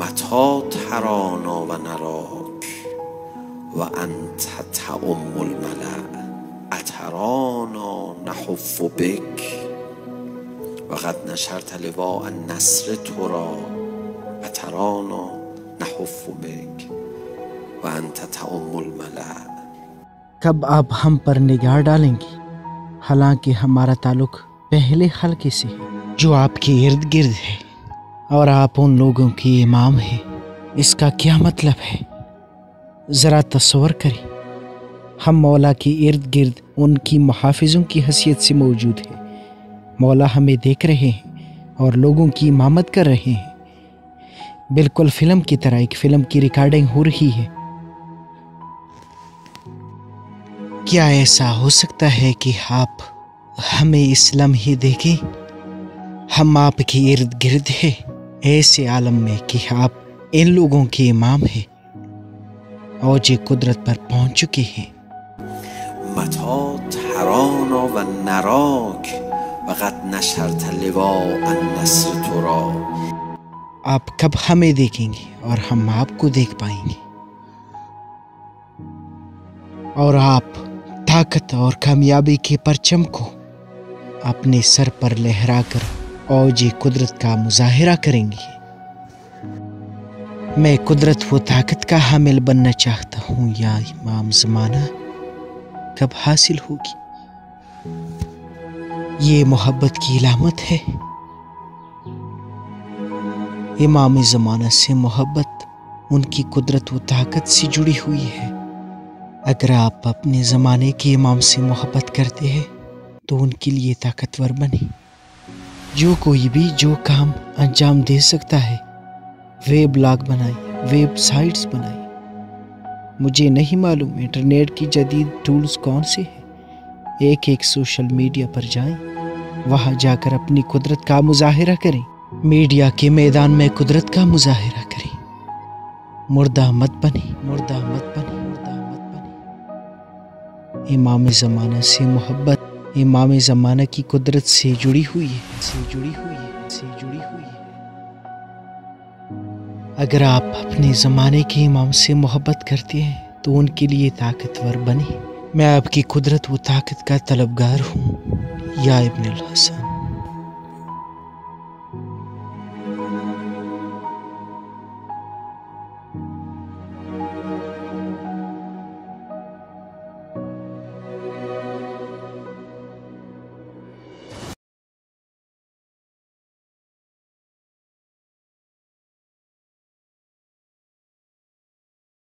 متى ترانا و نراک و انت تعم الملأ اترانا نحف بک و قد نشرت لواء النصر ترا اترانا نحف بک و انت تعم الملأ۔ کب آپ ہم پر نگاہ ڈالیں گے، حالانکہ ہمارا تعلق پہلے خلقے سے ہے جو آپ کے ارد گرد ہے، اور آپ ان لوگوں کے امام ہیں۔ اس کا کیا مطلب ہے؟ ذرا تصور کریں، ہم مولا کے ارد گرد ان کی محافظوں کی حیثیت سے موجود ہیں۔ مولا ہمیں دیکھ رہے ہیں اور لوگوں کی امامت کر رہے ہیں۔ بالکل فلم کی طرح ایک فلم کی ریکارڈنگ ہو رہی ہے۔ کیا ایسا ہو سکتا ہے کہ آپ ہمیں اس لمحے دیکھیں؟ ہم آپ کے ارد گرد ہیں ایسے عالم میں کہ آپ ان لوگوں کے امام ہیں، اوج قدرت پر پہنچ چکے ہیں۔ متى ترانا و نراک و قد نشرت لواء النصر ترا۔ آپ کب ہمیں دیکھیں گے اور ہم آپ کو دیکھ پائیں گے، اور آپ طاقت اور کامیابی کے پرچم کو اپنے سر پر لہرا کر اوج قدرت کا مظاہرہ کریں گے۔ میں قدرت و طاقت کا حامل بننا چاہتا ہوں، یا امام زمانہ کب حاصل ہوگی؟ یہ محبت کی علامت ہے۔ امام زمانہ سے محبت ان کی قدرت و طاقت سے جڑی ہوئی ہے۔ اگر آپ اپنے زمانے کے امام سے محبت کرتے ہیں تو ان کے لیے طاقتور بنیں۔ جو کوئی بھی جو کام انجام دے سکتا ہے، ویب لاگ بنائیں، ویب سائٹس بنائیں۔ مجھے نہیں معلوم انٹرنیٹ کی جدید ٹولز کون سے ہیں۔ ایک سوشل میڈیا پر جائیں، وہاں جا کر اپنی قدرت کا مظاہرہ کریں۔ میڈیا کے میدان میں قدرت کا مظاہرہ کریں۔ مردہ مت بنیں، مردہ مت بنیں، مردہ مت بنیں۔ امام زمانہ سے محبت امام زمانہ کی قدرت سے جڑی ہوئی ہے، سے جڑی ہوئی ہے، سے جڑی ہوئی ہے۔ اگر آپ اپنے زمانے کے امام سے محبت کرتے ہیں تو ان کے لیے طاقتور بنیں۔ میں آپ کی قدرت و طاقت کا طلبگار ہوں، یا ابن الحسن۔